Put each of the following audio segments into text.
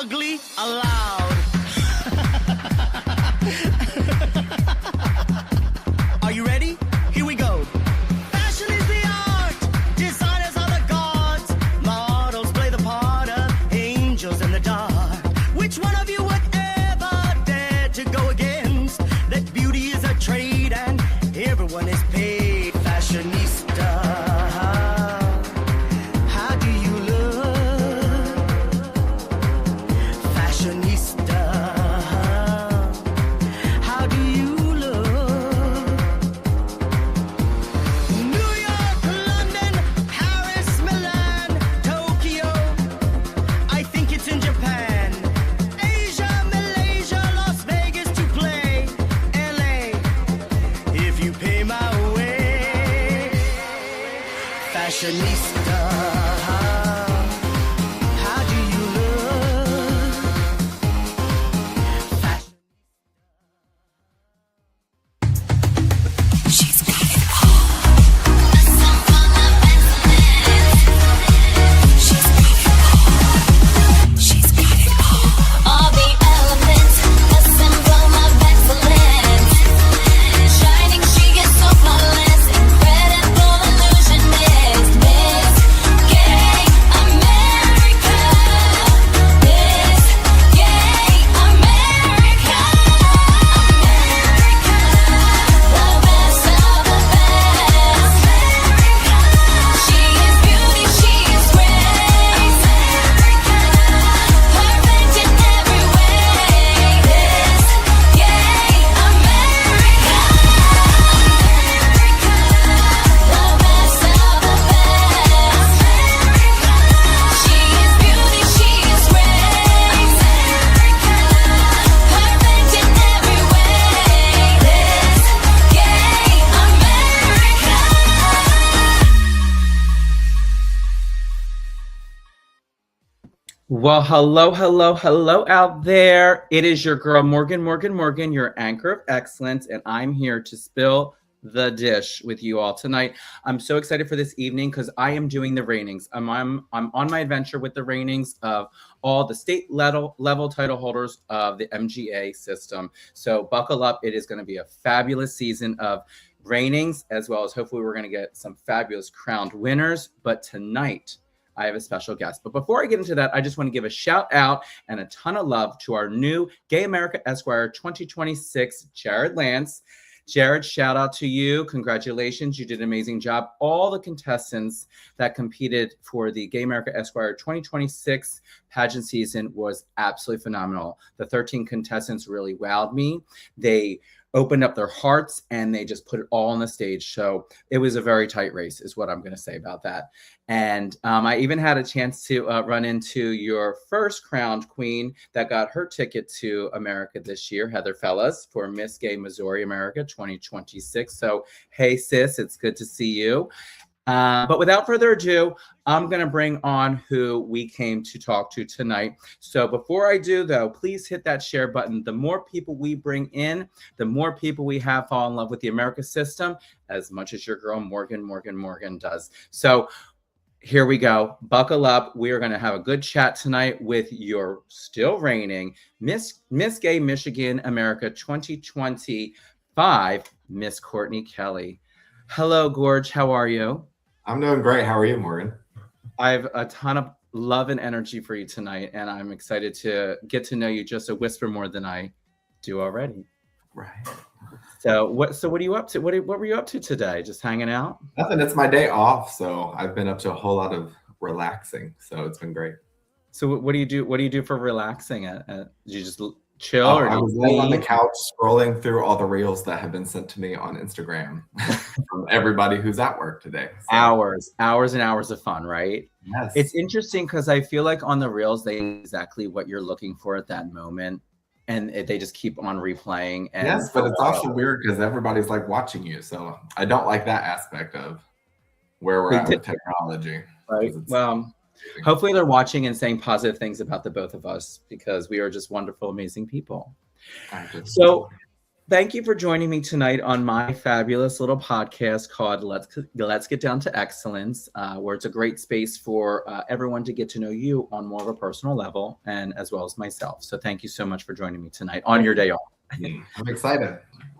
ugly aloud. Are you ready? Here we go. Fashion is the art. Designers are the gods. Models play the part of angels in the dark. Which one of you would ever dare to go against? That beauty is a trade and everyone is paid. Fashionista. How do you look? Fashionista. How do you look? New York, London, Paris, Milan, Tokyo. I think it's in Japan. Asia, Malaysia, Las Vegas to play. LA, if you pay my way. Fashionista. How do you look? Fashion. She's got it all. She's got it all. She's got it all. All the elements assemble of excellence. Shining, she is so flawless. Incredible illusionist. Miss Gay America. Miss Gay America. The best of the best. She is beauty, she is grace. Perfect in every way. This gay America. The best of the best. She is beauty, she is grace. Perfect in every way. This gay America. Well, hello out there. It is your girl, Morgan, your anchor of excellence, and I'm here to spill the dish with you all tonight. I'm so excited for this evening because I am doing the ratings. I'm on my adventure with the ratings of all the state level title holders of the MGA system. So buckle up. It is going to be a fabulous season of ratings, as well as hopefully we're going to get some fabulous crowned winners. But tonight, I have a special guest. But before I get into that, I just want to give a shout out and a ton of love to our new Gay America Esquire 2026, Jared Lance. Jared, shout out to you. Congratulations. You did an amazing job. All the contestants that competed for the Gay America Esquire 2026 pageant season was absolutely phenomenal. The 13 contestants really wowed me. They opened up their hearts and they just put it all on the stage. So it was a very tight race is what I'm going to say about that. And I even had a chance to run into your first crowned queen that got her ticket to America this year, Heather Fellas, for Miss Gay Missouri America 2026. So, hey, sis, it's good to see you. But without further ado, I'm going to bring on who we came to talk to tonight. So before I do, though, please hit that share button. The more people we bring in, the more people we have fall in love with the America system, as much as your girl Morgan does. So here we go. Buckle up. We are going to have a good chat tonight with your still reigning Miss Gay Michigan America 2025, Miss Courtney Kelly. Hello, Gorge. How are you? I'm doing great. How are you, Morgan? I have a ton of love and energy for you tonight, and I'm excited to get to know you just a whisper more than I do already. Right. So what are you up to? What were you up to today? Just hanging out? Nothing. It's my day off, so I've been up to a whole lot of relaxing. So it's been great. So what do you do? What do you do for relaxing? Do you just chill, or I do was you laying on the eat? couch scrolling through all the reels that have been sent to me on Instagram from everybody who's at work today. So, Hours and hours of fun, right? yes. It's interesting because I feel like on the reels, they know exactly what you're looking for at that moment. And they just keep on replaying. And yes, but it's also weird because everybody's like watching you. So I don't like that aspect of where we're at with technology. Right. Well, hopefully they're watching and saying positive things about the both of us because we are just wonderful, amazing people. So Thank you for joining me tonight on my fabulous little podcast called Let's Get Down to Excellence, where it's a great space for everyone to get to know you on more of a personal level, and as well as myself. So thank you so much for joining me tonight on your day off. I'm excited.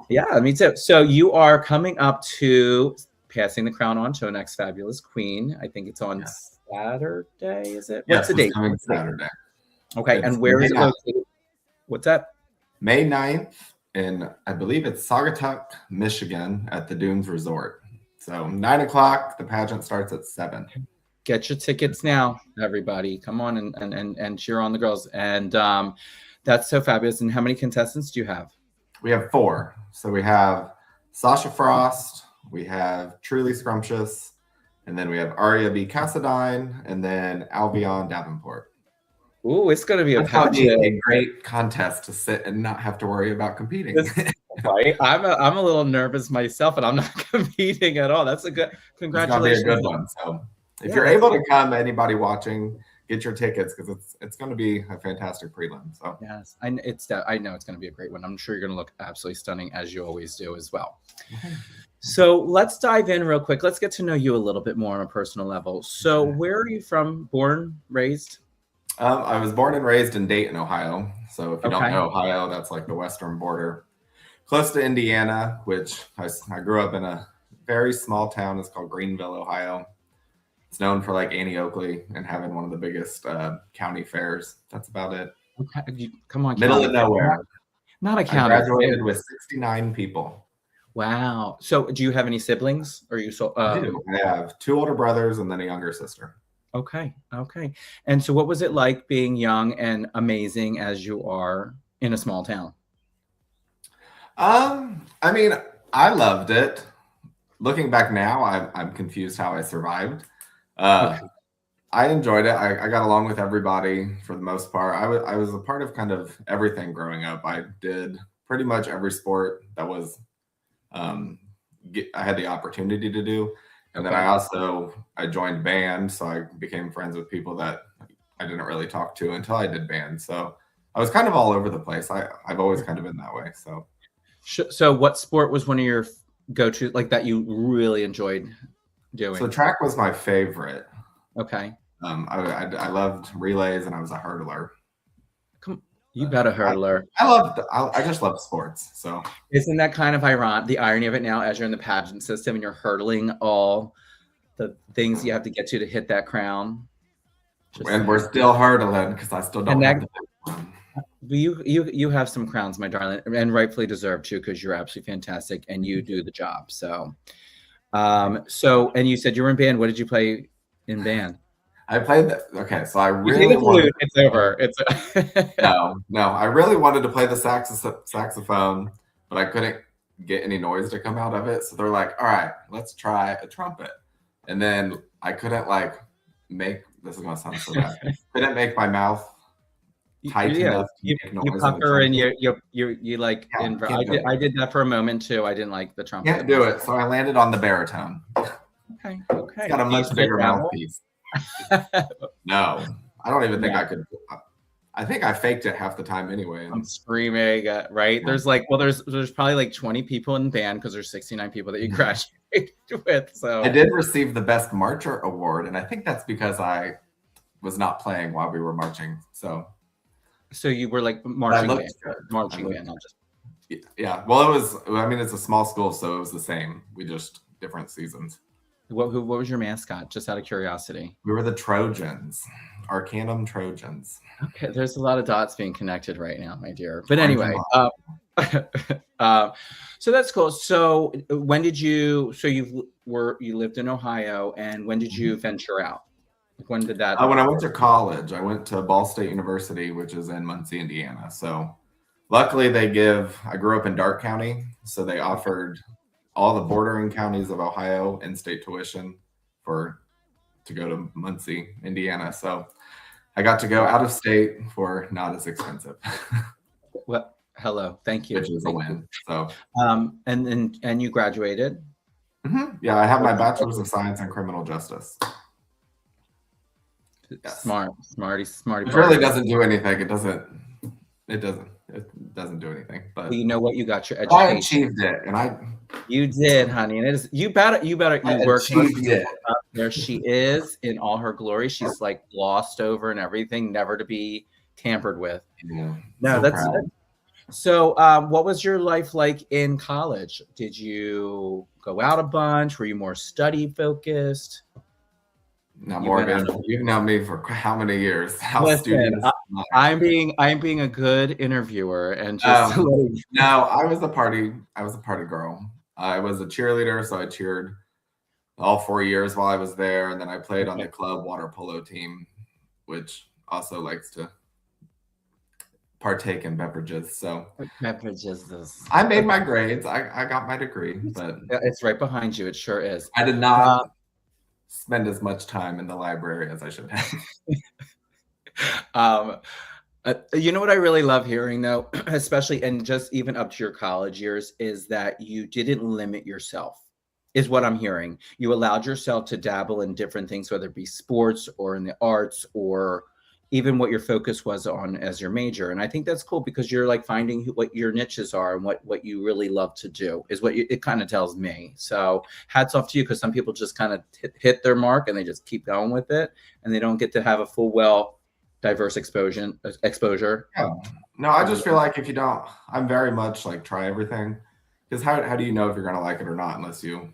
Yeah, me too. So you are coming up to passing the crown on to our next fabulous queen. I think it's on Saturday, is it? What's the it's date? coming Saturday. Okay, It's and where is it May 9th. located? What's that? May 9th in, I believe it's Saugatuck, Michigan at the Dunes Resort. So 9 o'clock, the pageant starts at 7. Get your tickets now, everybody. Come on and cheer on the girls. And that's so fabulous. And how many contestants do you have? We have 4. So we have Sasha Frost, we have Truly Scrumptious, and then we have Aria B. Cassadine, and then Albion Davenport. Ooh, it's going to be a That'd be pageant. a great contest to sit and not have to worry about competing. Right? I'm a little nervous myself, and I'm not competing at all. That's a good. It's gonna be a Congratulations. good one. So if Yeah, you're that's able to come, anybody watching, get your tickets because it's going to be a fantastic prelim. So Yes, I know it's going to be a great one. I'm sure you're going to look absolutely stunning as you always do as well. So let's dive in real quick. Let's get to know you a little bit more on a personal level. So where are you from? Born, raised? I was born and raised in Dayton, Ohio. So if you don't Okay. know Ohio, that's like the western border, close to Indiana, which I grew up in a very small town. It's called Greenville, Ohio. It's known for like Annie Oakley and having one of the biggest county fairs. That's about it. Okay, come on, Middle county. of nowhere. Not a I county. graduated with 69 people. Wow. So do you have any siblings? Or are you so? I do. I have 2 older brothers and then a younger sister. Okay. And so what was it like being young and amazing as you are in a small town? I mean, I loved it. Looking back now, I'm confused how I survived. I enjoyed it. I got along with everybody for the most part. I was a part of kind of everything growing up. I did pretty much every sport that was I had the opportunity to do. And then I joined band, so I became friends with people that I didn't really talk to until I did band. So I was kind of all over the place. I've always kind of been that way. So what sport was one of your go-to, like that you really enjoyed doing? So track was my favorite. Okay. I loved relays, and I was a hurdler. You bet a hurdler. I just love sports. So Isn't that kind of ironic? The irony of it now, as you're in the pageant system and you're hurdling all the things you have to get to hit that crown. and we're still hurdling because I still don't And have that- the one. You have some crowns, my darling, and rightfully deserved too, because you're absolutely fantastic and you do the job. So, and you said you were in band. What did you play in band? I played the okay, so I You really played the wanted flute. It's over. It's no, I really wanted to play the saxophone, but I couldn't get any noise to come out of it. So they're like, all right, let's try a trumpet. And then I couldn't make this is gonna sound so bad. Couldn't make my mouth tight enough to You make noise. in the pucker and trumpet. you like. Yeah, can't do it. I did that for a moment too. I didn't like the trumpet. Can't do it. So I landed on the baritone. Okay. It's got a You much spit bigger that one? mouthpiece. No, I don't even think I could. I think I faked it half the time anyway. I'm screaming, right? Yeah. There's probably like 20 people in the band because there's 69 people that you graduated with. So I did receive the Best Marcher award, and I think that's because I was not playing while we were marching. So you were like I marching looked band, good. marching I looked band, not just. Yeah. Well, it was. I mean, it's a small school, so it was the same. We just different seasons. What was your mascot? Just out of curiosity. We were the Trojans, Arcanum Trojans. Okay, there's a lot of dots being connected right now, my dear. But anyway, so that's cool. So when did you? So you lived in Ohio, and when did you venture out? When did that? When I went to college, I went to Ball State University, which is in Muncie, Indiana. So luckily, I grew up in Darke County, so they offered all the bordering counties of Ohio in-state tuition to go to Muncie, Indiana. So I got to go out of state for not as expensive, Well, hello, thank you. which is a win. So And you graduated. yeah, I have my bachelor's of science in criminal justice. Yes. Smarty. It really doesn't do anything. It it doesn't do anything. But Well, you know what? You got your I education. achieved it, and I You did, honey. And it is you work achieved it. there. She is in all her glory. She's like glossed over and everything, never to be tampered with. Yeah, No, so that's proud. so. What was your life like in college? Did you go out a bunch? Were you more study focused? Now, You went Morgan, out. you've known me for how many years? How Listen, studious? I'm being a good interviewer and just No, I was a party girl. I was a cheerleader, so I cheered all 4 years while I was there, and then I played on the club water polo team, which also likes to partake in beverages. So beverages. I made my grades. I got my degree, but It's right behind you. It sure is. I did not spend as much time in the library as I should have. You know what I really love hearing though, especially and just even up to your college years, is that you didn't limit yourself, is what I'm hearing. You allowed yourself to dabble in different things, whether it be sports or in the arts or even what your focus was on as your major. And I think that's cool because you're like finding what your niches are and what you really love to do is what it kind of tells me. So hats off to you because some people just kind of hit their mark and they just keep going with it and they don't get to have a full, diverse exposure. Yeah. No, I just feel like if you don't, I'm very much like try everything. Because how do you know if you're going to like it or not unless you,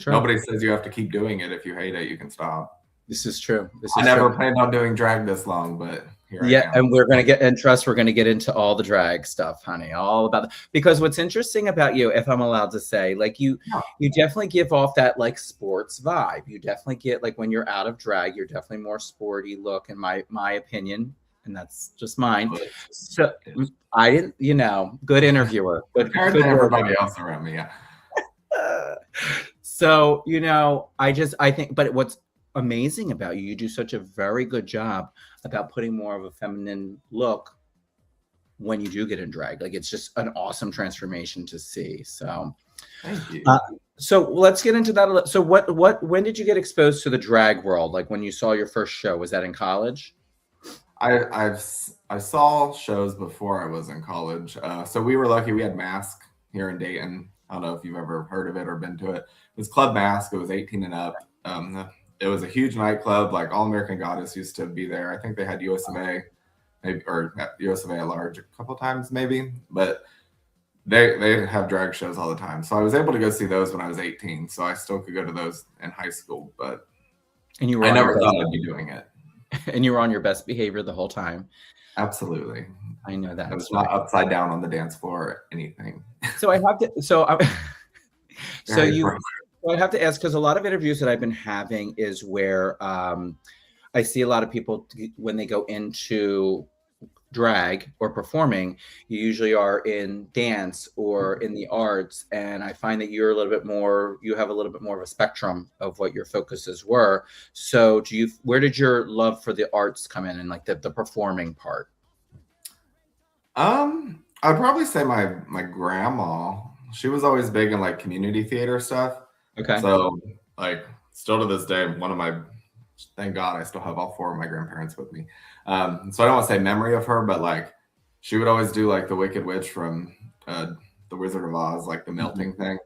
nobody says you have to keep doing it. If you hate it, you can stop. This is true. I never planned on doing drag this long, but here I am. And we're going to get into all the drag stuff, honey, all about that. Because what's interesting about you, if I'm allowed to say, like you definitely give off that like sports vibe. You definitely get like when you're out of drag, you're definitely more sporty look in my opinion. And that's just mine. So I didn't, good interviewer. Compared to everybody else around me, yeah. So, I think, but what's amazing about you do such a very good job about putting more of a feminine look when you do get in drag. Like it's just an awesome transformation to see. So thank you. So let's get into that. So when did you get exposed to the drag world? Like when you saw your first show, was that in college? I saw shows before I was in college. So we were lucky. We had Mask here in Dayton. I don't know if you've ever heard of it or been to it. It was Club Mask. It was 18 and up. It was a huge nightclub. Like All American Goddess used to be there. I think they had USMA, or USMA at large a couple times maybe, but they have drag shows all the time. So I was able to go see those when I was 18. So I still could go to those in high school, but I never thought I'd be doing it. And you were on your best behavior the whole time. Absolutely. I know that. I was not upside down on the dance floor or anything. So I have to ask, because a lot of interviews that I've been having is where I see a lot of people when they go into drag or performing, you usually are in dance or in the arts. And I find that you have a little bit more of a spectrum of what your focuses were. So where did your love for the arts come in and like the performing part? I'd probably say my grandma, she was always big in like community theater stuff. Okay. So like still to this day, thank God I still have all four of my grandparents with me. So I don't want to say memory of her, but like she would always do like the Wicked Witch from the Wizard of Oz, like the melting thing.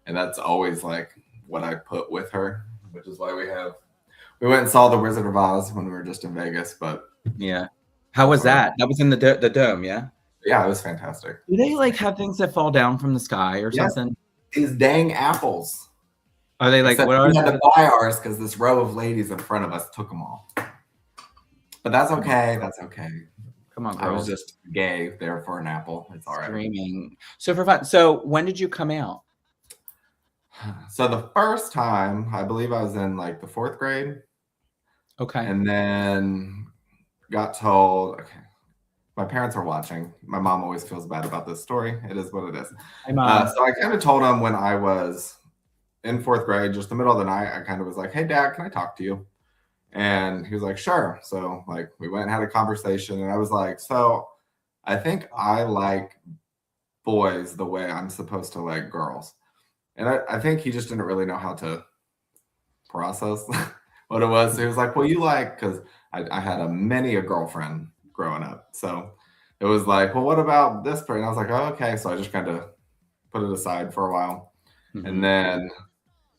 And that's always like what I put with her, which is why we went and saw the Wizard of Oz when we were just in Vegas. But yeah. How was that? That was in the dome, yeah? Yeah, it was fantastic. Do they like have things that fall down from the sky or something? These dang apples. Are they like, what are we had to buy ours because this row of ladies in front of us took them all. But that's okay. That's okay. Come on, girls. I was just gay there for an apple. It's all right. Screaming. So for fun. So when did you come out? So the first time, I believe I was in like the 4th grade. Okay. And then got told, okay, my parents are watching. My mom always feels bad about this story. It is what it is. So I kind of told them when I was in 4th grade, just the middle of the night, I kind of was like, hey, Dad, can I talk to you? And he was like, sure. So like we went and had a conversation and I was like, so I think I like boys the way I'm supposed to like girls. And I think he just didn't really know how to process what it was. So he was like, well, you like, because I had many a girlfriend growing up. So it was like, well, what about this person? I was like, oh, okay. So I just kind of put it aside for a while. Mhm. And then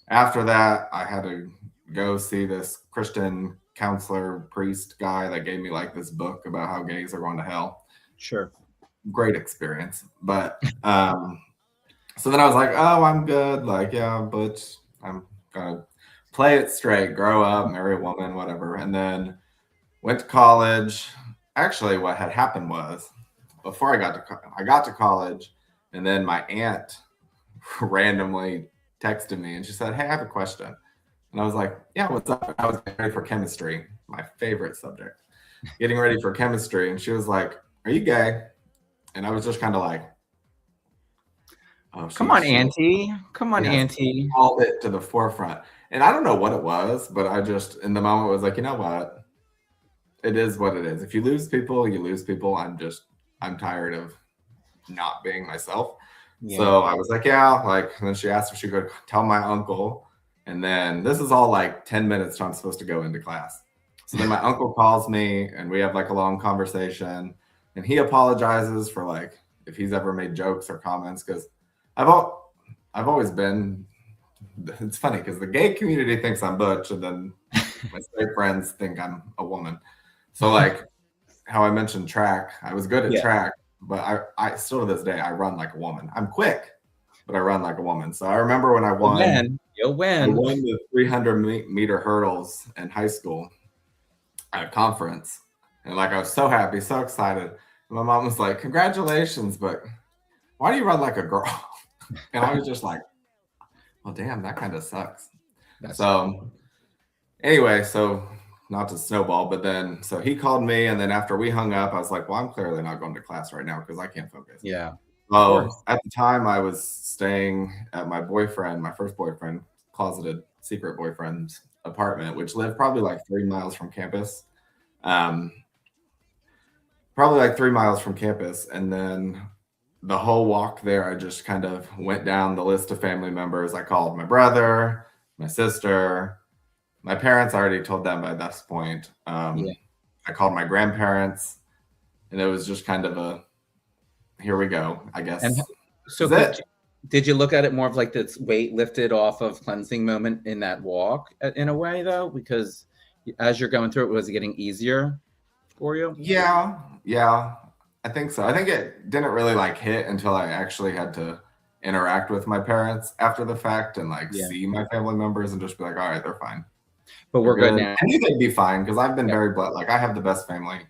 after that, I had to go see this Christian counselor priest guy that gave me like this book about how gays are going to hell. Sure. Great experience. But so then I was like, oh, I'm good. Like, yeah, but I'm gonna play it straight, grow up, marry a woman, whatever. And then went to college. Actually, what had happened was before I got to college, and then my aunt randomly texted me and she said, hey, I have a question. And I was like, yeah, what's up? I was getting ready for chemistry, my favorite subject, getting ready for chemistry. And she was like, are you gay? And I was just kind of like, oh, Come on, Auntie. Come on, Yes. Auntie. called it to the forefront. And I don't know what it was, but I just, in the moment, was like, you know what? It is what it is. If you lose people, you lose people. I'm tired of not being myself. Yeah. So I was like, yeah, like, and then she asked if she could tell my uncle. And then this is all like 10 minutes till I'm supposed to go into class. So then my uncle calls me and we have like a long conversation and he apologizes for like, if he's ever made jokes or comments. Cause I've always been, it's funny because the gay community thinks I'm butch and then my straight friends think I'm a woman. So like how I mentioned track, I was good at Yeah. track, but I still to this day, I run like a woman. I'm quick, but I run like a woman. So I remember when I won, You'll I win. won the 300-meter hurdles in high school at a conference. And like, I was so happy, so excited. And my mom was like, congratulations, but why do you run like a girl? And I was just like, well, damn, that kind of sucks. That's So anyway, so not to snowball, but then, so he called me. And then after we hung up, I was like, well, I'm clearly not going to class right now because I can't focus. yeah. Well, course. at the time, I was staying at my first boyfriend, closeted secret boyfriend's apartment, which lived probably like 3 miles from campus. Probably like 3 miles from campus. And then the whole walk there, I just kind of went down the list of family members. I called my brother, my sister, my parents. I already told them by this point. Yeah. I called my grandparents, and it was just kind of a, here we go, I guess. And so That's it. did you look at it more of like this weight lifted off of cleansing moment in that walk in a way though? Because as you're going through it, was it getting easier for you? Yeah, I think so. I think it didn't really like hit until I actually had to interact with my parents after the fact and like Yeah. see my family members and just be like, all right, they're fine. But we're They're good now. I knew they'd be fine because I've been Yeah. very blessed. Like I have the best family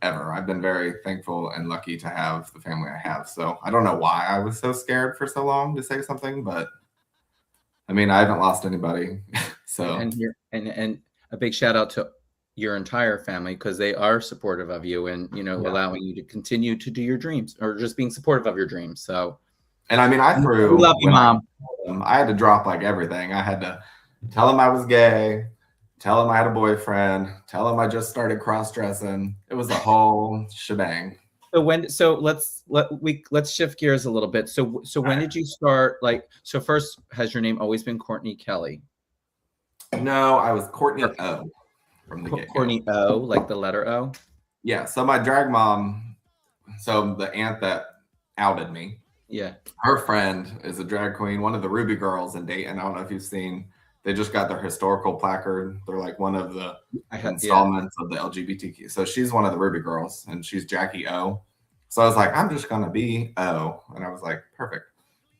ever. I've been very thankful and lucky to have the family I have. So I don't know why I was so scared for so long to say something, but I mean, I haven't lost anybody. So And a big shout out to your entire family because they are supportive of you and Yeah. allowing you to continue to do your dreams or just being supportive of your dreams. So and I mean, I threw. we love you, when Mom. I had to drop like everything. I had to tell him I was gay, tell him I had a boyfriend, tell him I just started cross dressing. It was a whole shebang. So let's shift gears a little bit. So when did you start so first has your name always been Courtney Kelly? No, I was Courtney O from the get-go. Courtney O, like the letter O? Yeah. So my drag mom, so the aunt that outed me, Yeah. her friend is a drag queen, one of the Ruby girls in Dayton. I don't know if you've seen. They just got their historical placard. They're like one of the installments of the LGBTQ. So she's one of the Ruby girls, and she's Jackie O. So I was like, I'm just gonna be O, and I was like, perfect.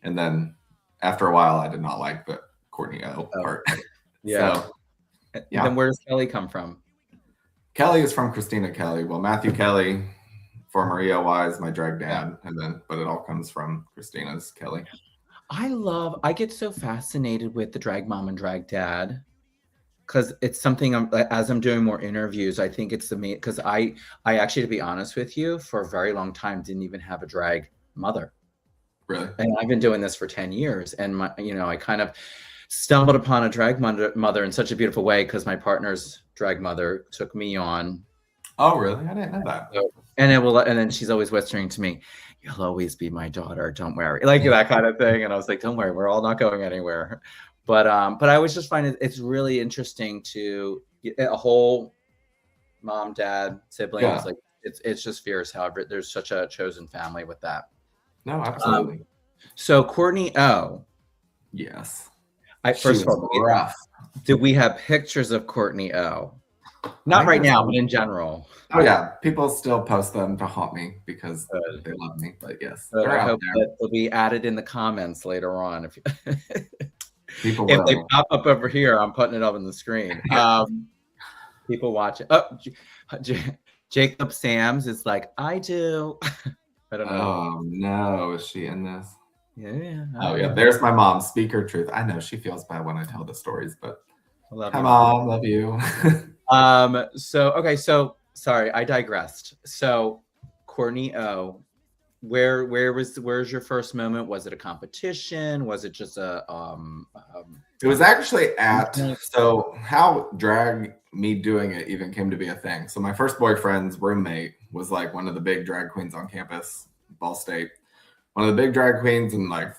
And then after a while, I did not like the Courtney O part. Yeah. So, And then where does Kelly come from? Kelly is from Christina Kelly. Well, Matthew Kelly, for Maria Wise, my drag dad, but it all comes from Christina's Kelly. I get so fascinated with the drag mom and drag dad because it's something as I'm doing more interviews, I think it's because I actually, to be honest with you, for a very long time didn't even have a drag mother. Really? And I've been doing this for 10 years. And I kind of stumbled upon a drag mother in such a beautiful way because my partner's drag mother took me on. Oh, really? I didn't know that. And then she's always whispering to me, "You'll always be my daughter. Don't worry," like that kind of thing. And I was like, "Don't worry, we're all not going anywhere." But I always just find it's really interesting to get a whole mom, dad, siblings, like it's just fierce. However, there's such a chosen family with that. No, absolutely. So Courtney O. Yes. First She of all, was rough. do we have pictures of Courtney O? Not I right guess now, so. but in general. Oh yeah, people still post them to haunt me because Good. they love me. But yes, So they're I out hope there. that they'll be added in the comments later on. If People if they will. pop up over here, I'm putting it up on the screen. People watching. Oh, Jacob Sams is like, I do. I don't know. Oh no, is she in this? Yeah. Oh yeah, there's my mom. Speak her truth. I know she feels bad when I tell the stories, but I love hi you. mom, love you. So sorry, I digressed. So Courtney O, where's your first moment? Was it a competition? Was it just a It was actually at, so how drag me doing it even came to be a thing. So my first boyfriend's roommate was like one of the big drag queens on campus, Ball State. One of the big drag queens, and like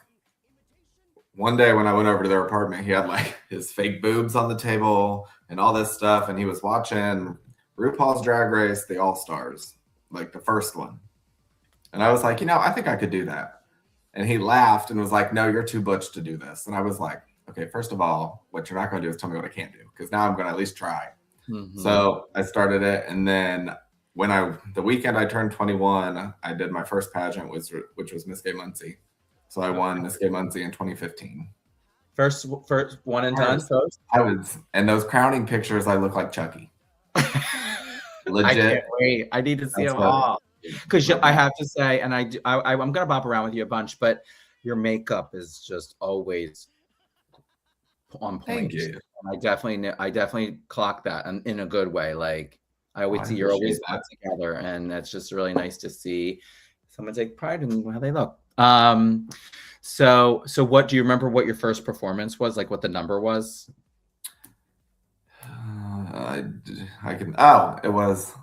one day when I went over to their apartment, he had like his fake boobs on the table and all this stuff, and he was watching RuPaul's Drag Race, the All Stars, like the first one. And I was like, I think I could do that. And he laughed and was like, no, you're too butch to do this. And I was like, okay, first of all, what you're not going to do is tell me what I can't do, because now I'm going to at least try. Mhm. So I started it, and then the weekend I turned 21, I did my first pageant, which was Miss Gay Muncie. So I won Miss Gay Muncie in 2015. First one and done. First. I was, and those crowning pictures, I look like Chucky. Legit. I can't wait. I need to see That's them what- all. Because I have to say, and I'm gonna bop around with you a bunch, but your makeup is just always on point. Thank you. And I definitely clock that in a good way. Like I always I see you're always appreciate put together, and it's just really nice to see someone take pride in how they look. So what do you remember? What your first performance was? Like what the number was? I can. Oh, it was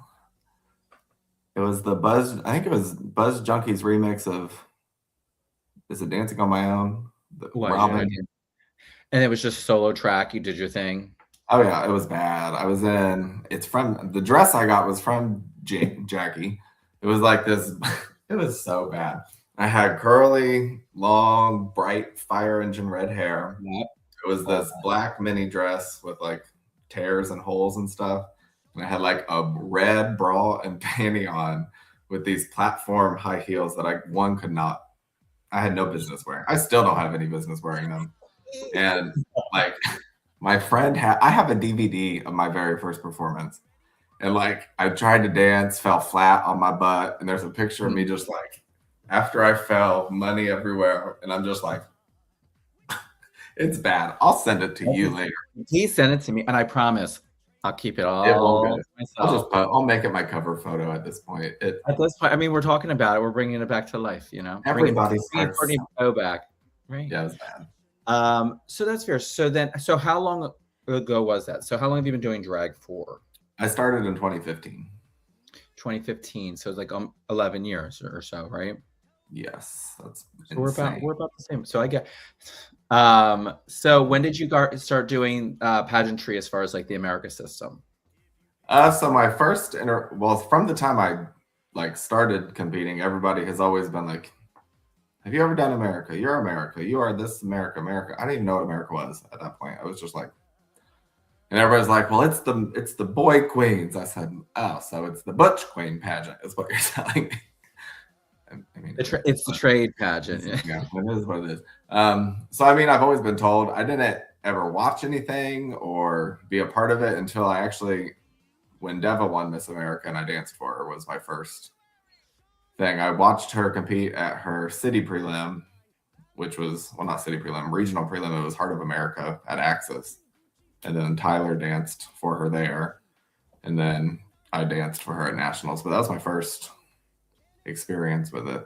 the Buzz. I think it was Buzz Junkie's remix of "Is It Dancing on My Own?" Robin. And it was just solo track. You did your thing. Oh yeah, it was bad. I was in. It's from the dress I got was from Jackie. It was like this. It was so bad. I had curly, long, bright fire engine red hair. Yep. It was this black mini dress with like tears and holes and stuff. And I had like a red bra and panty on with these platform high heels that I had no business wearing. I still don't have any business wearing them. And like my friend I have a DVD of my very first performance. And like I tried to dance, fell flat on my butt. And there's a picture of me just like, after I fell, money everywhere. And I'm just like, it's bad. I'll send it to you later. Please send it to me, and I promise I'll keep it all won't to be. myself. I'll make it my cover photo at this point. At this point, I mean, we're talking about it. We're bringing it back to life, Everybody bringing starts. Courtney O back, right? Yeah, it was bad. So that's fair. So how long ago was that? So how long have you been doing drag for? I started in 2015. 2015. So it's like 11 years or so, right? Yes, that's So we're insane. about the same. So I get. So when did you start doing pageantry as far as like the America system? So my first from the time I like started competing, everybody has always been like, have you ever done America? You're America. You are this America. I didn't even know what America was at that point. I was just like, and everybody's like, well, it's the boy queens. I said, oh, so it's the butch queen pageant is what you're telling me. I mean, It's the trade pageant. yeah, it is what it is. So I mean, I've always been told. I didn't ever watch anything or be a part of it until I actually, when Deva won Miss America and I danced for her, was my first thing. I watched her compete at her city prelim, which was, well, not city prelim, regional prelim. It was Heart of America at Axis. And then Tyler danced for her there. And then I danced for her at nationals. But that was my first experience with it.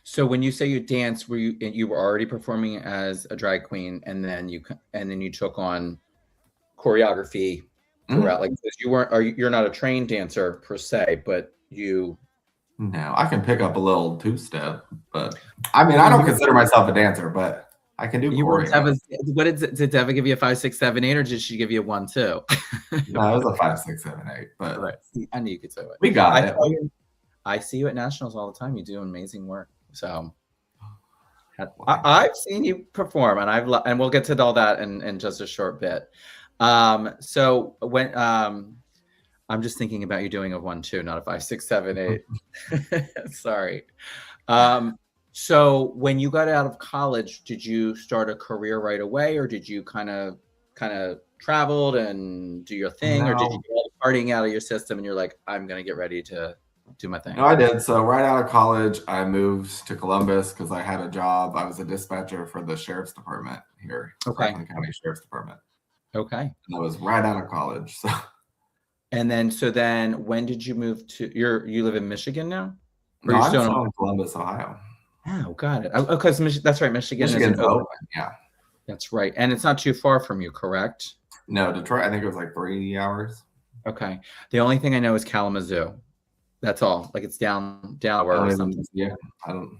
So when you say you danced, were you were already performing as a drag queen, and then you took on choreography throughout? Like you're not a trained dancer per se, but you. No, I can pick up a little two-step, but I mean, I don't consider myself a dancer, but I can do You were choreo. Deva's, what did Deva give you a 5, 6, 7, 8, or did she give you a 1, 2? No, it was a 5, 6, 7, 8, but Right. I knew you could do it. we got I it. saw you- I see you at nationals all the time. You do amazing work. So I've seen you perform, and and we'll get to all that in just a short bit. So when I'm just thinking about you doing a 1, 2, not a 5, 6, 7, 8. Sorry. So when you got out of college, did you start a career right away, or did you kind of traveled and do your thing, or did you No. get all the partying out of your system and you're like, I'm gonna get ready to do my thing? No, I did. So right out of college, I moved to Columbus because I had a job. I was a dispatcher for the sheriff's department here, Okay. Franklin County Sheriff's Department. Okay. And that was right out of college. So And then when did you move to you live in Michigan now? Or no, you're I'm still still in Columbus, Ohio. Oh, got it. Oh, because that's right. Michigan is Michigan's an open. Yeah. That's right. And it's not too far from you, correct? No, Detroit, I think it was like 3 hours. Okay. The only thing I know is Kalamazoo. That's all. Like it's down I where don't or even- something. yeah, I don't.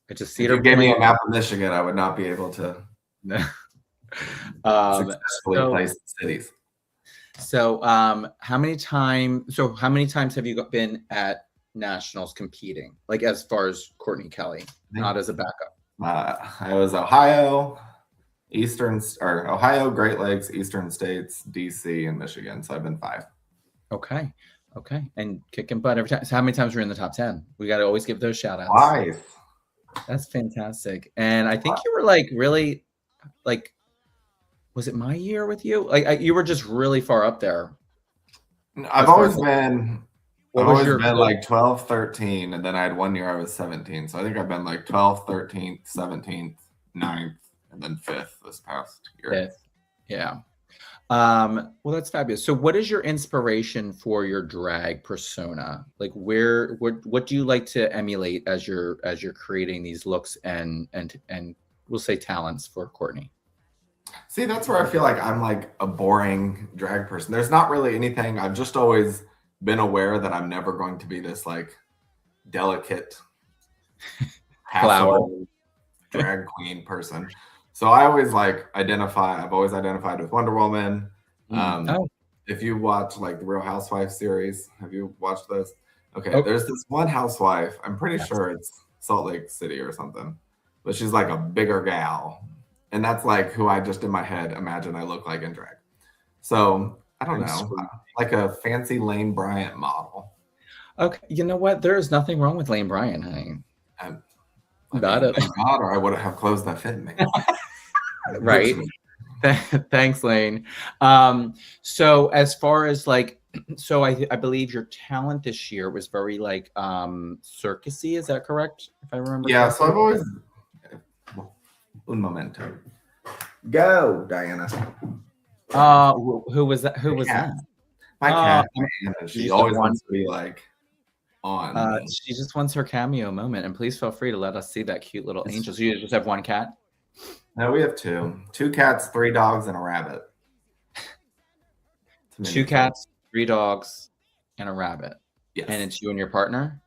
It's just If Cedar you gave me Point. a map of Michigan, I would not be able to successfully so- place cities. So how many times have you been at nationals competing? Like as far as Courtney Kelly, not as a backup. I was Ohio, Ohio, Great Lakes, Eastern States, DC, and Michigan. So I've been 5. Okay. And kicking butt every time. So how many times were you in the top 10? We got to always give those shout outs. 5. That's fantastic. And I think you were like really like, was it my year with you? Like you were just really far up there. I've always been. What I've was always your- been like 12, 13, and then I had 1 year I was 17. So I think I've been like 12th, 13th, 17th, 9th, and then 5th this past year. Fifth. Yeah. Well, that's fabulous. So what is your inspiration for your drag persona? Like what do you like to emulate as you're creating these looks and we'll say talents for Courtney? See, that's where I feel like I'm like a boring drag person. There's not really anything. I've just always been aware that I'm never going to be this like delicate Flower. passable drag queen person. So I always like I've always identified with Wonder Woman. Oh. If you watch like the Real Housewives series, have you watched this? Okay, Oh. there's this one housewife. I'm pretty sure it's Salt Lake City or something, but she's like a bigger gal, and that's like who I just in my head imagine I look like in drag. So I don't Very know, sweet. like a fancy Lane Bryant model. Okay. You know what? There is nothing wrong with Lane Bryant, honey. I Got mean, it. thank God, or I would have clothes that fit me. Right. Thanks, Lane. So as far as like, so I believe your talent this year was very like circusy. Is that correct? If I remember. Yeah, so I've correctly? always un momento. Go, Diana. Who was that? Who was cat. that? My cat, Diana, you she just always want- wants to be like on. me. She just wants her cameo moment, and please feel free to let us see that cute little angel. So you just have one cat? No, we have 2 cats, 3 dogs, and a rabbit. It's a mini 2 cat. cats, 3 dogs, and a rabbit. Yes, And it's you and your partner?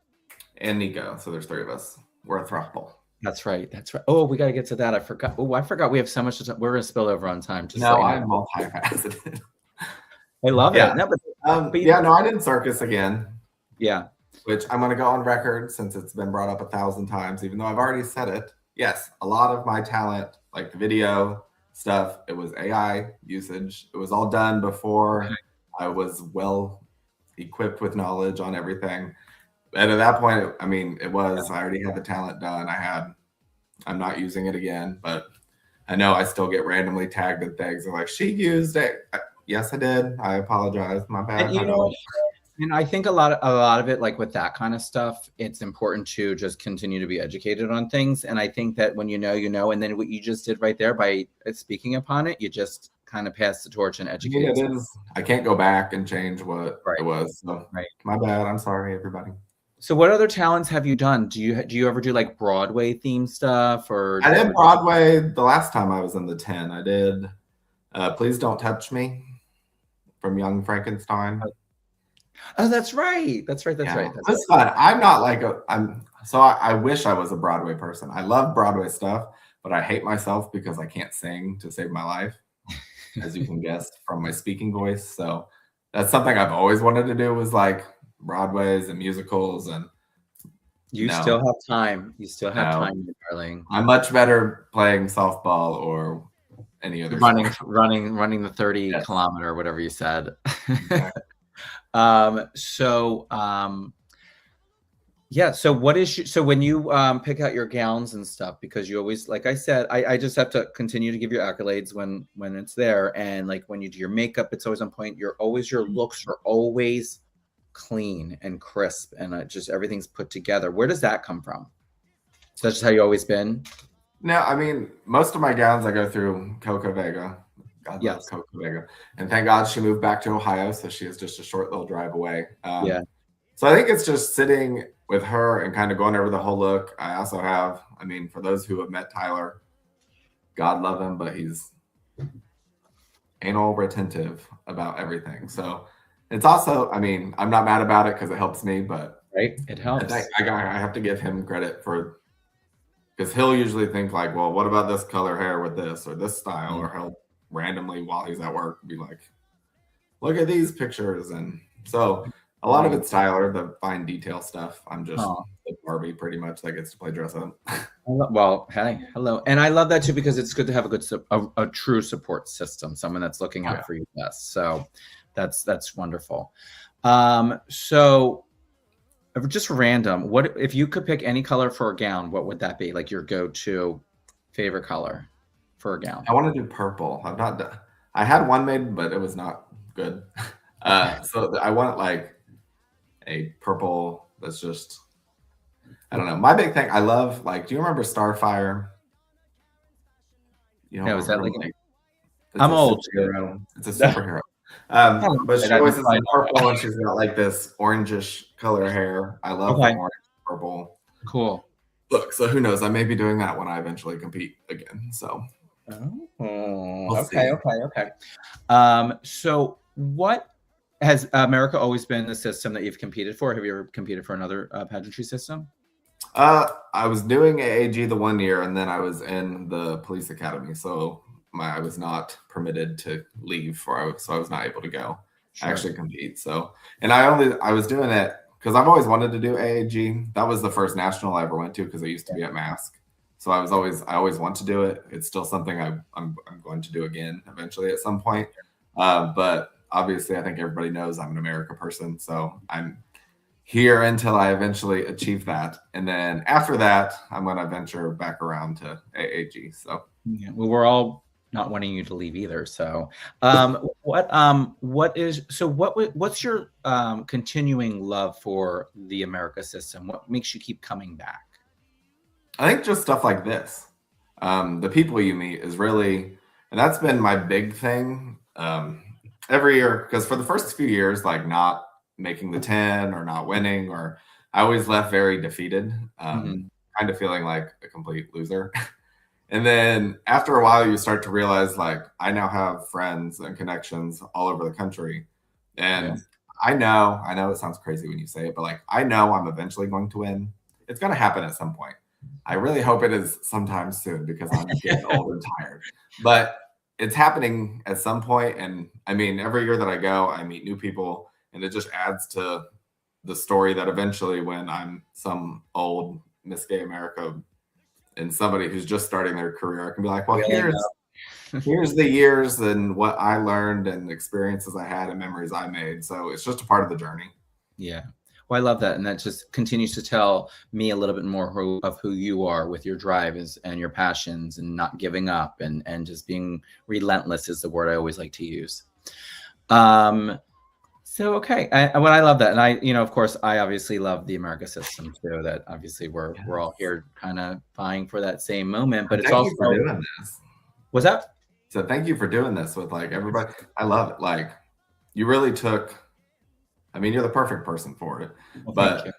and Nico. So there's 3 of us. We're a throuple. That's right. That's right. Oh, we got to get to that. I forgot. Oh, I forgot. We have so much to talk. We're gonna spill over on time. Just No, so you I'm know. multifaceted. I love Yeah. it. No, but But you- Yeah, no, I did circus again, yeah. which I'm going to go on record since it's been brought up 1,000 times, even though I've already said it. Yes, a lot of my talent, like the video stuff, it was AI usage. It was all done before Okay. I was well equipped with knowledge on everything. And at that point, I mean, I already had the talent done. I'm not using it again, but I know I still get randomly tagged in things. They're like, she used it. Yes, I did. I apologize. My bad. And you I know, don't- and I think a lot of it, like with that kind of stuff, it's important to just continue to be educated on things. And I think that when you know, and then what you just did right there by speaking upon it, you just kind of pass the torch and educate. Yeah, it is. I can't go back and change what Right. it was. So Right. my bad. I'm sorry, everybody. So what other talents have you done? Do you ever do like Broadway themed stuff or? I did Broadway the last time I was in the 10. I did Please Don't Touch Me from Young Frankenstein. Oh, that's right. That's right. That's Yeah, right. That's it's fun. I'm not like I wish I was a Broadway person. I love Broadway stuff, but I hate myself because I can't sing to save my life, as you can guess from my speaking voice. So that's something I've always wanted to do, was like Broadways and musicals. And You no, still have time. You still have no, time, darling. I'm much better playing softball or any other Running, sport. running the 30 Yes. kilometer, whatever you said. Exactly. Yeah. So what is so when you pick out your gowns and stuff, because you always, like I said, I just have to continue to give you accolades when it's there. And like when you do your makeup, it's always on point. Your looks are always clean and crisp, and just everything's put together. Where does that come from? So that's just how you always been? No, I mean, most of my gowns I go through Coco Vega. God Yes. loves Coco Vega. And thank God she moved back to Ohio, so she is just a short little drive away. Yeah. So I think it's just sitting with her and kind of going over the whole look. I also have, I mean, for those who have met Tyler, God love him, but he's anal retentive about everything. So it's also, I mean, I'm not mad about it because it helps me, but Right. It helps. I have to give him credit for, because he'll usually think like, well, what about this color hair with this or this style? Or he'll randomly, while he's at work, be like, look at these pictures. And so a lot of it's Tyler, the fine detail stuff. I'm just the Barbie pretty much that gets to play dress up. Well, hey, hello. And I love that too, because it's good to have a good, a true support system, someone that's looking out for you best. So that's wonderful. So just random, what if you could pick any color for a gown, what would that be? Like your go-to favorite color for a gown? I want to do purple. I've not done, I had one made, but it was not good. So I want like a purple that's just, I don't know. My big thing, I love, like, do you remember Starfire? You know, Yeah, was that like I'm old. It's a superhero. But she always is in purple, and she's got like this orangish color hair. I love the orange purple. Cool. Look, so who knows? I may be doing that when I eventually compete again. So okay. So what has America always been the system that you've competed for? Have you ever competed for another pageantry system? I was doing AAG the 1 year, and then I was in the police academy. So I was not permitted to leave, so I was not able to go actually compete. So, and I was doing it because I've always wanted to do AAG. That was the first national I ever went to because I used to be at Mask. So I always want to do it. It's still something I'm going to do again eventually at some point. But obviously, I think everybody knows I'm an America person, so I'm here until I eventually achieve that. And then after that, I'm going to venture back around to AAG. So yeah, well, we're all not wanting you to leave either. So what's your continuing love for the America system? What makes you keep coming back? I think just stuff like this. The people you meet is really, and that's been my big thing every year, because for the first few years, like not making the 10 or not winning, or I always left very defeated, kind of feeling like a complete loser. And then after a while, you start to realize, like, I now have friends and connections all over the country. And I know it sounds crazy when you say it, but like, I know I'm eventually going to win. It's going to happen at some point. I really hope it is sometime soon because I'm getting old and tired. But it's happening at some point. And I mean, every year that I go, I meet new people, and it just adds to the story that eventually, when I'm some old Miss Gay America and somebody who's just starting their career, I can be like, well, here's the years and what I learned and the experiences I had and memories I made. So it's just a part of the journey. Yeah. Well, I love that. And that just continues to tell me a little bit more of who you are with your drive and your passions and not giving up and just being relentless is the word I always like to use. So, okay. I love that. And I, of course, I obviously love the America system too, that obviously we're all here kind of vying for that same moment, but it's also for doing this. What's that? So thank you for doing this with like everybody. I love it. Like you really took, I mean, you're the perfect person for it, but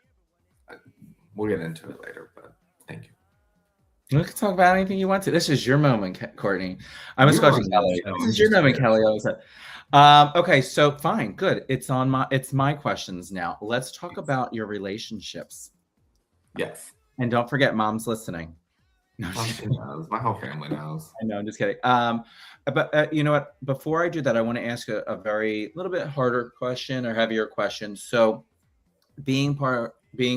we'll get into it later, but thank you. You can talk about anything you want to. This is your moment, Courtney. I'm a Scottish Kelly. This is your moment, Kelly. Okay, so fine, good. It's my questions now. Let's talk about your relationships. Yes. And don't forget, mom's listening. No, Oh, she knows. My whole family knows. I know, I'm just kidding. But you know what? Before I do that, I want to ask a very little bit harder question or heavier question. So, being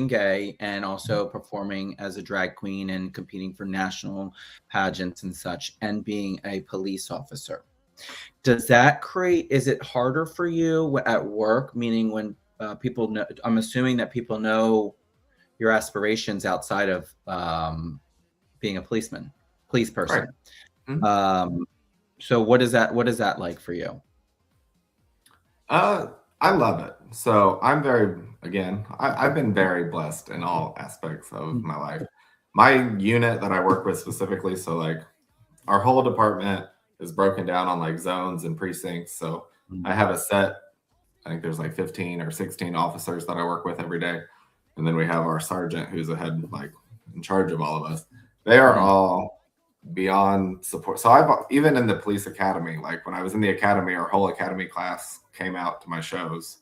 gay and also performing as a drag queen and competing for national pageants and such, and being a police officer, does that create? Is it harder for you at work? Meaning when people know, I'm assuming that people know your aspirations outside of being a police person. Right. Mhm. So what is that like for you? I love it. So I'm I've been very blessed in all aspects of my life. My unit that I work with specifically, so like our whole department is broken down on like zones and precincts. So I have a set, I think there's like 15 or 16 officers that I work with every day. And then we have our sergeant who's the head, like in charge of all of us. They are all beyond support. So I've even in the police academy, like when I was in the academy, our whole academy class came out to my shows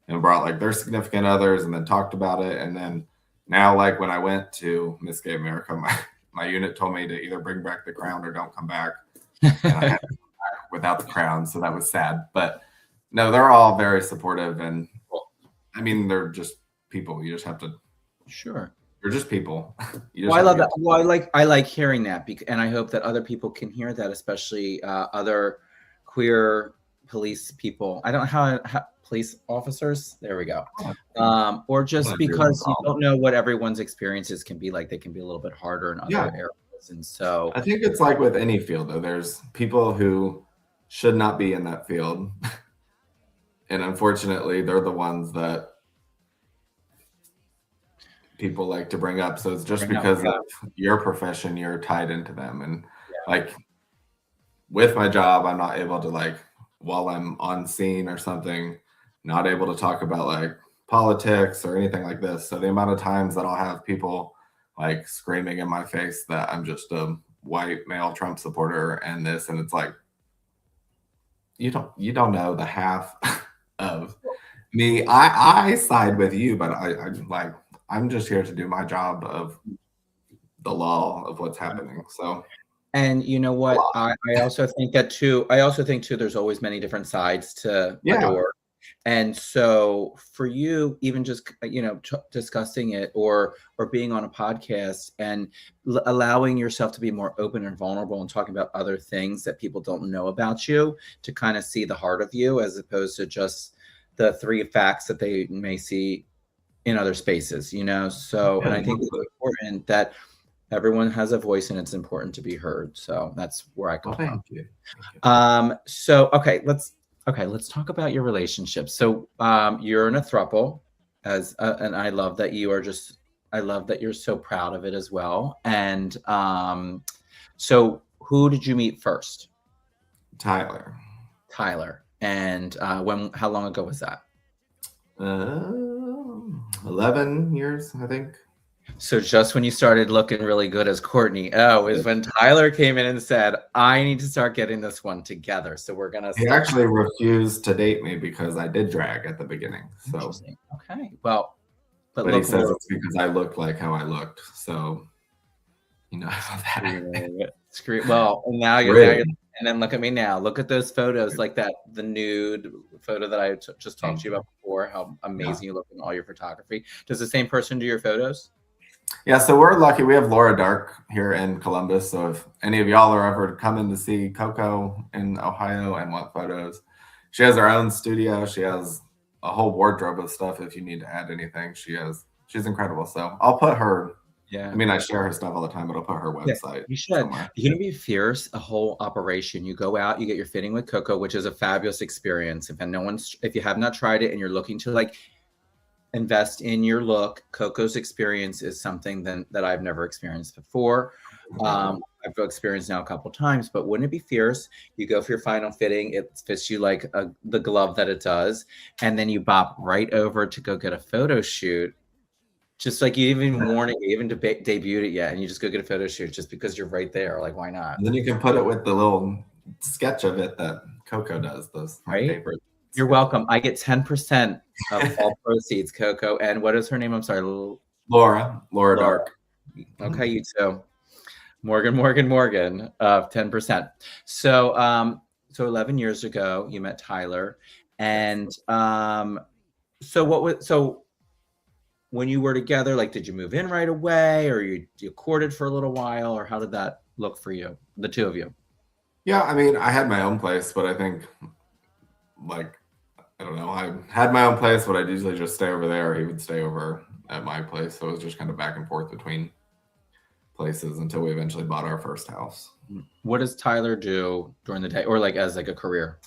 and brought like their significant others and then talked about it. And then now, like when I went to Miss Gay America, my unit told me to either bring back the crown or don't come back. And I had to come back without the crown, so that was sad. But no, they're all very supportive, and I mean, they're just people. You just have to. Sure. You're just people. You just Well, I have love to that. Well, I like hearing that, and I hope that other people can hear that, especially other queer police people. I don't know how police officers. There we go. Or just Well, because you everyone's don't know what everyone's experiences can be like. They can be a little bit harder in other Yeah. areas, and so I think it's like with any field, though. There's people who should not be in that field, and unfortunately, they're the ones that people like to bring up. So it's just Bring up, because yeah. of your profession, you're tied into them. And like with my job, I'm not able to like while I'm on scene or something, not able to talk about like politics or anything like this. So the amount of times that I'll have people like screaming in my face that I'm just a white male Trump supporter and this, and it's like you don't know the half of me. I side with you, but I'm just here to do my job of the law of what's happening. So And you know what? I also think that too. I also think too. There's always many different sides to a door, and so for you, even just discussing it or being on a podcast and allowing yourself to be more open and vulnerable and talking about other things that people don't know about you, to kind of see the heart of you as opposed to just the three facts that they may see in other spaces. So, and I think it's important that everyone has a voice and it's important to be heard. So that's where I come from. Thank you. So let's talk about your relationship. So you're in a throuple, and I love that you're so proud of it as well. And so who did you meet first? Tyler. And how long ago was that? 11 years, I think. So just when you started looking really good as Courtney, is when Tyler came in and said, I need to start getting this one together. So we're going to He actually refused to date me because I did drag at the beginning. So, interesting. Okay. Well, but he says it's because I looked like how I looked. So, how that. Well, and now you're and then look at me now. Look at those photos, like the nude photo that I just talked to you about before. How amazing you look in all your photography. Does the same person do your photos? Yeah, so we're lucky. We have Laura Dark here in Columbus. So if any of y'all are ever coming to see Coco in Ohio and want photos, she has her own studio. She has a whole wardrobe of stuff. If you need to add anything, she's incredible. So I'll put her. Yeah. I mean, I share her stuff all the time, but I'll put her website. Yeah, you should. Somewhere. You're gonna be fierce. A whole operation. You go out, you get your fitting with Coco, which is a fabulous experience. If you have not tried it and you're looking to like invest in your look, Coco's experience is something that I've never experienced before. I've experienced now a couple times, but wouldn't it be fierce? You go for your final fitting, it fits you like the glove that it does, and then you bop right over to go get a photo shoot. Just like you even worn it, you even debuted it yet, and you just go get a photo shoot just because you're right there. Like, why not? And then you can put it with the little sketch of it that Coco does. Those right? favorite. You're welcome. I get 10% of all proceeds, Coco. And what is her name? I'm sorry, Laura Dark. Okay, you too. Morgan of 10%. So 11 years ago, you met Tyler, and so when you were together, like, did you move in right away, or you courted for a little while, or how did that look for you, the two of you? Yeah, I mean, I had my own place, but I think, like, I don't know, I had my own place, but I'd usually just stay over there. He would stay over at my place. So it was just kind of back and forth between places until we eventually bought our first house. What does Tyler do during the day, or like as like a career?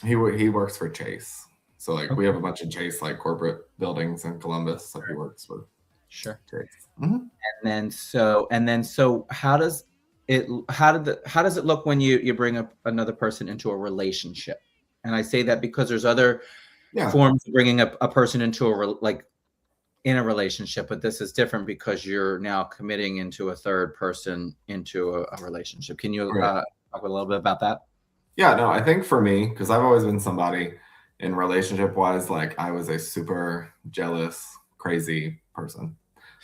He works for Chase. So like we have a bunch of Chase like corporate buildings in Columbus. So he works with Sure. Chase. And then so how does it look when you bring up another person into a relationship? And I say that because there's other forms of bringing up a person into in a relationship, but this is different because you're now committing into a third person into a relationship. Can you talk a little bit about that? Yeah, no, I think for me, because I've always been somebody in relationship wise, like I was a super jealous, crazy person.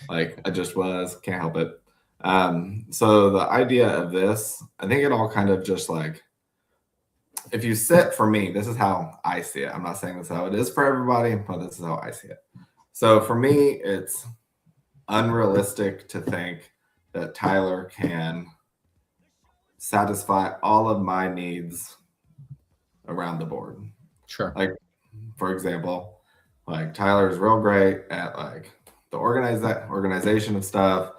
Like I just was, can't help it. So the idea of this, I think it all kind of just like, if you sit, for me, this is how I see it. I'm not saying this is how it is for everybody, but this is how I see it. So for me, it's unrealistic to think that Tyler can satisfy all of my needs around the board. Sure. Like, for example, like Tyler is real great at like the organization of stuff,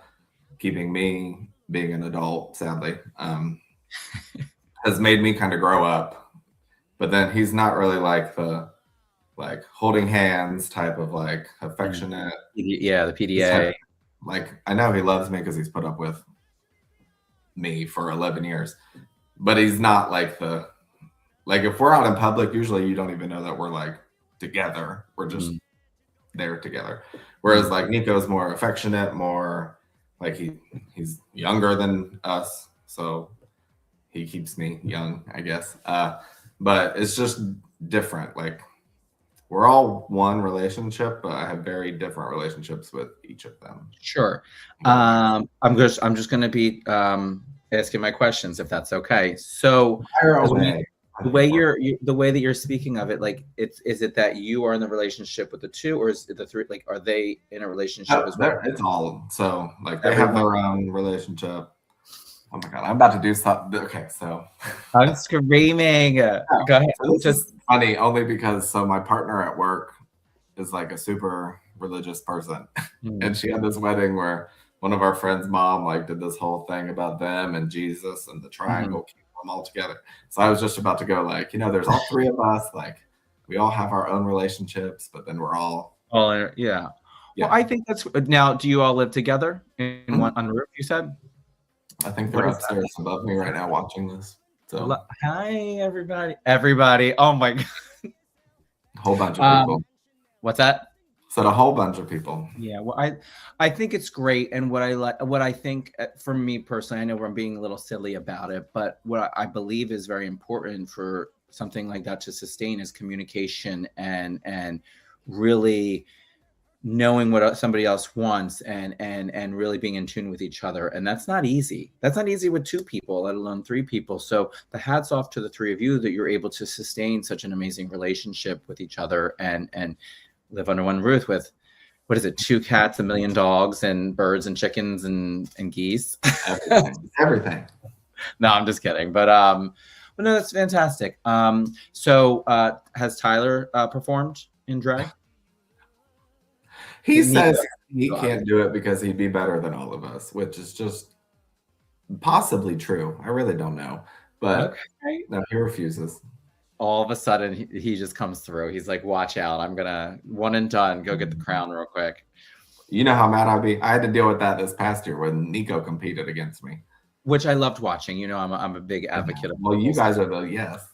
keeping me being an adult, sadly, has made me kind of grow up. But then he's not really like the like holding hands type of like affectionate. Yeah, the PDA. Like I know he loves me because he's put up with me for 11 years, but he's not like the like if we're out in public, usually you don't even know that we're like together. We're just there together. Whereas like Nico's more affectionate, more like he's younger than us, so he keeps me young, I guess. But it's just different. Like we're all one relationship, but I have very different relationships with each of them. Sure. I'm just going to be asking my questions if that's okay. So the way that you're speaking of it, like is it that you are in the relationship with the two, or is it the three? Like, are they in a relationship as well? It's all so like they have their own relationship. Oh my god, I'm about to do something. Okay, so I'm screaming. Go ahead. So this is funny only because so my partner at work is like a super religious person, and she had this wedding where one of our friends' mom like did this whole thing about them and Jesus and the triangle keep them all together. So I was just about to go like, there's all three of us, like we all have our own relationships, but then we're all yeah. Well, I think that's now. Do you all live together in one on roof? You said. I think they're upstairs above me right now watching this. So hi everybody. Oh my god. A whole bunch of people. What's that? Said a whole bunch of people. Yeah, well, I think it's great, and what I think for me personally, I know I'm being a little silly about it, but what I believe is very important for something like that to sustain is communication and really knowing what somebody else wants and really being in tune with each other. And that's not easy. That's not easy with two people, let alone three people. So the hats off to the three of you that you're able to sustain such an amazing relationship with each other and live under one roof with, what is it, 2 cats, 1 million dogs, and birds and chickens and geese. Everything. No, I'm just kidding. But no, that's fantastic. So has Tyler performed in drag? He says he can't do it because he'd be better than all of us, which is just possibly true. I really don't know. But no, he refuses. All of a sudden, he just comes through. He's like, watch out. I'm going to one and done. Go get the crown real quick. You know how mad I'd be? I had to deal with that this past year when Nico competed against me. Which I loved watching. I'm a big advocate of. Well, you guys are the yes.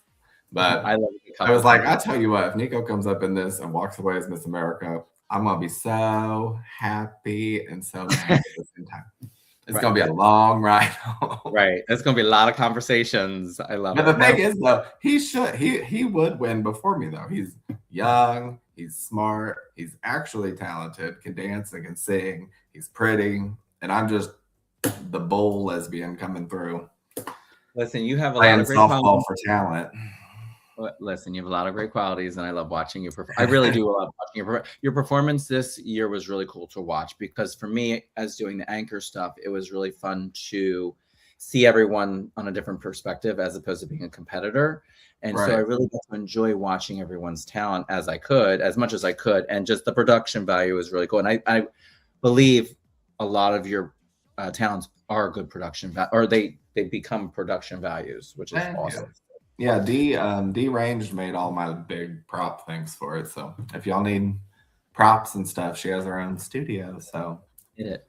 But I was like, I tell you what, if Nico comes up in this and walks away as Miss America, I'm going to be so happy and so mad at the same time. It's going to be a long ride home. Right. It's going to be a lot of conversations. I love it. But the thing is, though, he would win before me, though. He's young. He's smart. He's actually talented, can dance and can sing. He's pretty. And I'm just the bull lesbian coming through. Listen, you have a lot Playing of great softball qualities. for talent. Listen, you have a lot of great qualities, and I love watching you. I really do love watching your performance this year was really cool to watch because for me, as doing the anchor stuff, it was really fun to see everyone on a different perspective as opposed to being a competitor. And so I Right. really got to enjoy watching everyone's talent as much as I could, and just the production value was really cool. And I believe a lot of your talents are good production or they become production values, which is Thank you. awesome. Yeah, D Range made all my big prop things for it. So if y'all need props and stuff, she has her own studio. So Did it.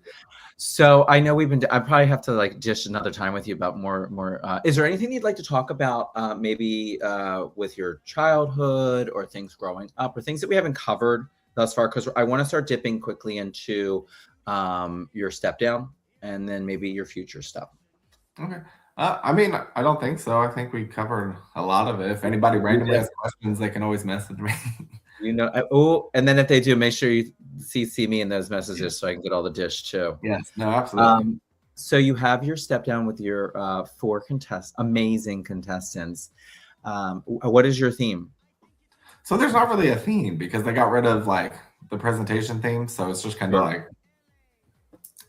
So I know I probably have to like dish another time with you about more. Is there anything you'd like to talk about maybe with your childhood or things growing up or things that we haven't covered thus far? Because I want to start dipping quickly into your step down and then maybe your future stuff. okay. I mean, I don't think so. I think we covered a lot of it. If anybody randomly did. has questions, they can always message me. And then if they do, make sure you CC me in those messages so I can get all the dish too. Yes, no, absolutely. So you have your step down with your four amazing contestants. What is your theme? So there's not really a theme because they got rid of like the presentation theme. So it's just kind of like,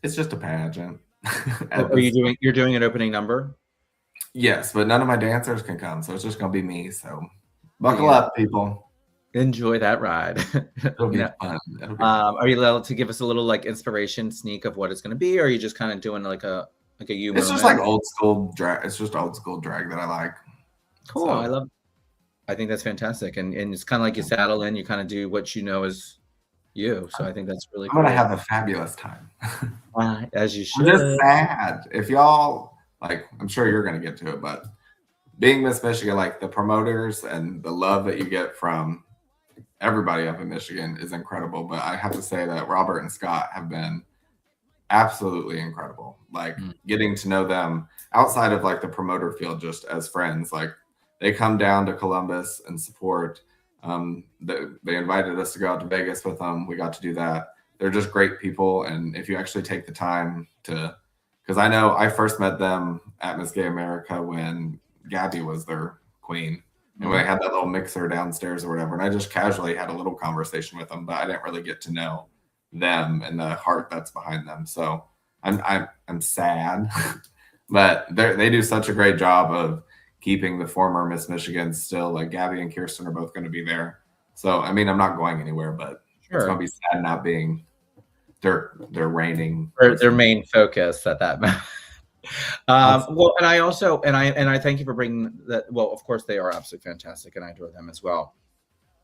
it's just a pageant. You're doing an opening number? Yes, but none of my dancers can come. So it's just going to be me. So buckle up, people. Enjoy that ride. It'll be fun. It'll be fun. Are you allowed to give us a little like inspiration sneak of what it's going to be? Or are you just kind of doing like a you It's just like old school drag. It's just old school drag that I like. Cool. So- I think that's fantastic. And it's kind of like you saddle in, you kind of do what you know is you. So I think that's really I'm going to cool. have a fabulous time. As you I'm should. just sad. If y'all, like, I'm sure you're going to get to it, but being Miss Michigan, like the promoters and the love that you get from everybody up in Michigan is incredible. But I have to say that Robert and Scott have been absolutely incredible. Like getting to know them outside of like the promoter field, just as friends. Like they come down to Columbus and support. They invited us to go out to Vegas with them. We got to do that. They're just great people. And if you actually take the time to, because I know I first met them at Miss Gay America when Gabby was their queen. And when I had that little mixer downstairs or whatever, and I just casually had a little conversation with them, but I didn't really get to know them and the heart that's behind them. So I'm sad, but they do such a great job of keeping the former Miss Michigan still. Like Gabby and Kirsten are both going to be there. So I mean, I'm not going anywhere, but it's going to be sad not being their reigning their main focus at that moment. Well, and I thank you for bringing that. Well, of course they are absolutely fantastic, and I adore them as well.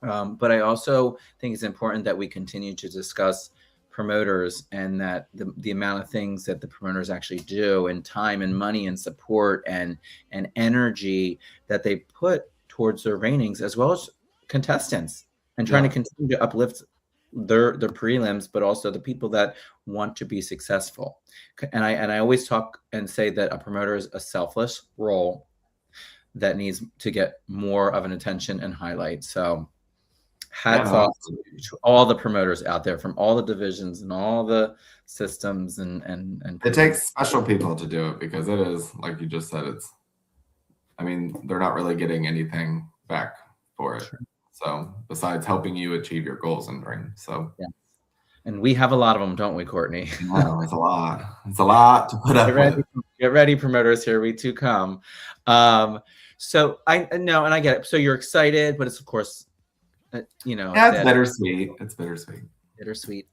But I also think it's important that we continue to discuss promoters and that the amount of things that the promoters actually do, and time and money and support and energy that they put towards their reigns, as well as contestants, and trying to continue to uplift their prelims, but also the people that want to be successful. And I always talk and say that a promoter is a selfless role that needs to get more of an attention and highlight. So hats off to all the promoters out there from all the divisions and all the systems and it takes special people to do it, because it is, like you just said, I mean, they're not really getting anything back for it. Sure. So besides helping you achieve your goals and dreams. So yeah. And we have a lot of them, don't we, Courtney? No, it's a lot. It's a lot to put up with. Get ready, promoters. Here we too come. So I know, and I get it. So you're excited, but it's of course, yeah, it's bittersweet. It's bittersweet. Bittersweet.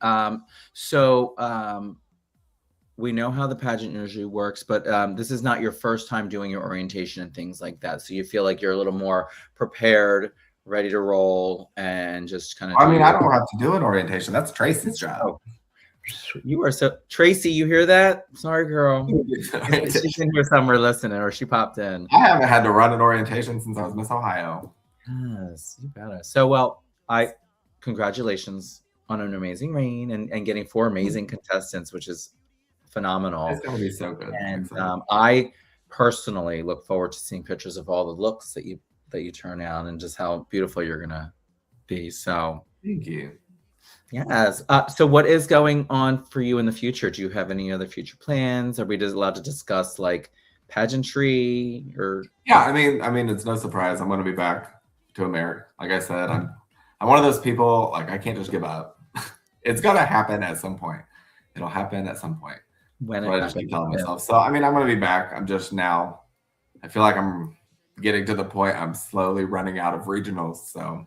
We know how the pageant usually works, but this is not your first time doing your orientation and things like that. So you feel like you're a little more prepared, ready to roll, and just kind of. I mean, I don't have to do an orientation. That's Tracy's job. Oh. You are so Tracy. You hear that? Sorry, girl. She's in here somewhere listening, or she popped in. I haven't had to run an orientation since I was Miss Ohio. Yes, you better. So, well, congratulations on an amazing reign and getting 4 amazing contestants, which is phenomenal. It's going to be so good. And I personally look forward to seeing pictures of all the looks that you turn out and just how beautiful you're gonna be. So thank you. Yes. So what is going on for you in the future? Do you have any other future plans? Are we just allowed to discuss like pageantry or Yeah, I mean, it's no surprise. I'm going to be back to America. Like I said, I'm one of those people. Like I can't just give up. It's going to happen at some point. It'll happen at some point. when But it I just keep telling happens? myself. So I mean, I'm going to be back. I'm just now. I feel like I'm getting to the point. I'm slowly running out of regionals. So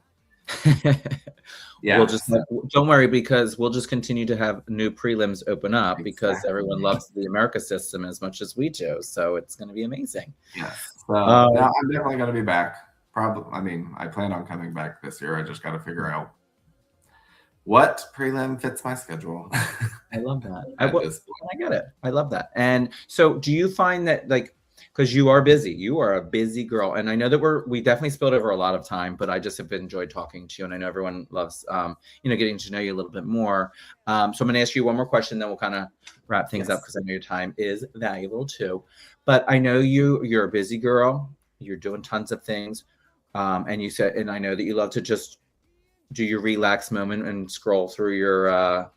yeah, We'll just don't worry because we'll just continue to have new prelims open up because Exactly. everyone loves the America system as much as we do. So it's going to be amazing. yes. So Um, no, I'm definitely going to be back. Probably. I mean, I plan on coming back this year. I just got to figure out what prelim fits my schedule. I love that. At this point. I get it. I love that. And so do you find that like because you are busy, you are a busy girl. And I know that we definitely spilled over a lot of time, but I just have enjoyed talking to you. And I know everyone loves getting to know you a little bit more. So I'm gonna ask you one more question, then we'll kind of wrap things up Yes. because I know your time is valuable too. But I know you're a busy girl, you're doing tons of things. And you said, and I know that you love to just do your relax moment and scroll through your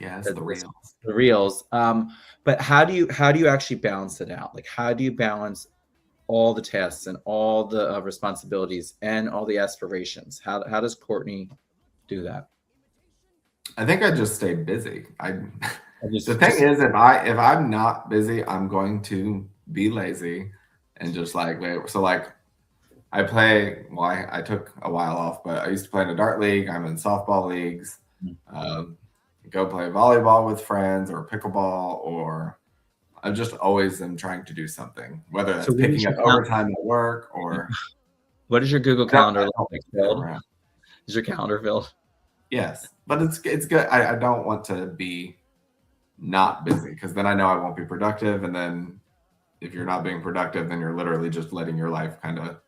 Yes, the- the reels. the reels. But how do you actually balance it out? Like, how do you balance all the tasks and all the responsibilities and all the aspirations? How does Courtney do that? I think I just stay busy. I just- The thing is, if I'm not busy, I'm going to be lazy and just like wait. So like, I play. Well, I took a while off, but I used to play in a dart league. I'm in softball leagues. Go play volleyball with friends or pickleball, or I just always am trying to do something, whether that's So what is picking up your count- overtime at work or what is your Google Calendar look like, filled? around. Is your calendar filled? Yes, but it's good. I don't want to be not busy because then I know I won't be productive, and then if you're not being productive, then you're literally just letting your life kind of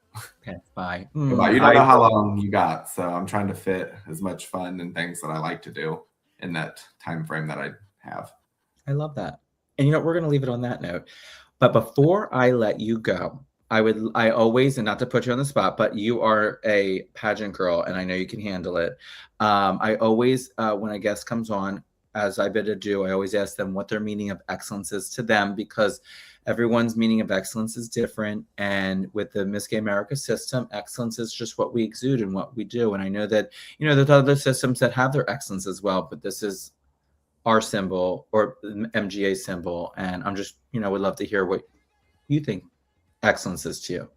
Okay, bye. go by. You don't know how long you got, so I'm trying to fit as much fun and things that I like to do in that time frame that I have. I love that. And we're going to leave it on that note. But before I let you go, I always, and not to put you on the spot, but you are a pageant girl and I know you can handle it. I always, when a guest comes on, as I bid adieu, I always ask them what their meaning of excellence is to them because everyone's meaning of excellence is different. And with the Miss Gay America system, excellence is just what we exude and what we do. And I know that, there's other systems that have their excellence as well, but this is our symbol or MGA symbol. And I'm just, would love to hear what you think excellence is to you.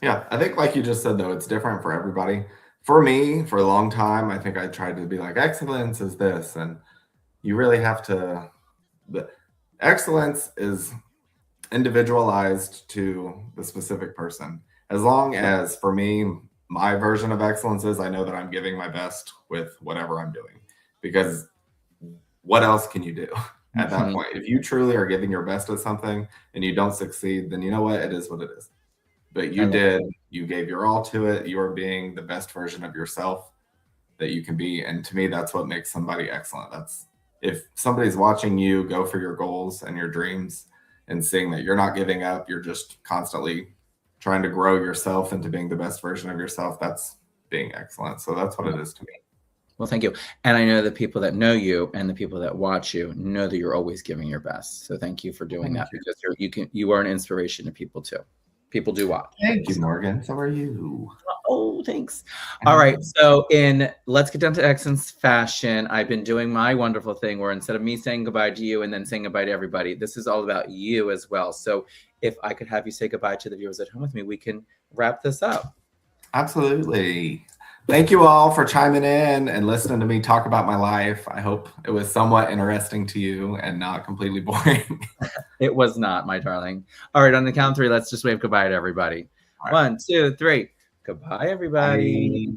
Yeah, I think like you just said though, it's different for everybody. For me, for a long time, I think I tried to be like excellence is this, and you really have to. The excellence is individualized to the specific person. As long as for me, my version of excellence is I know that I'm giving my best with whatever I'm doing, because what else can you do at that point? If you truly are giving your best at something and you don't succeed, then you know what? It is what it is. But you gave your all to it. You are being the best version of yourself that you can be. And to me, that's what makes somebody excellent. That's if somebody's watching you go for your goals and your dreams and seeing that you're not giving up, you're just constantly trying to grow yourself into being the best version of yourself. That's being excellent. So that's what it is to me. Well, thank you. And I know the people that know you and the people that watch you know that you're always giving your best. So thank you for doing that because you are an inspiration to people too. People do watch. Thank you, Morgan. So are you. Oh, thanks. All right. So in Let's Get Down to Excellence fashion, I've been doing my wonderful thing where instead of me saying goodbye to you and then saying goodbye to everybody, this is all about you as well. So if I could have you say goodbye to the viewers at home with me, we can wrap this up. Absolutely. Thank you all for chiming in and listening to me talk about my life. I hope it was somewhat interesting to you and not completely boring. It was not, my darling. All right. On the count of three, let's just wave goodbye to everybody. All right. 1, 2, 3. Goodbye, everybody. Bye.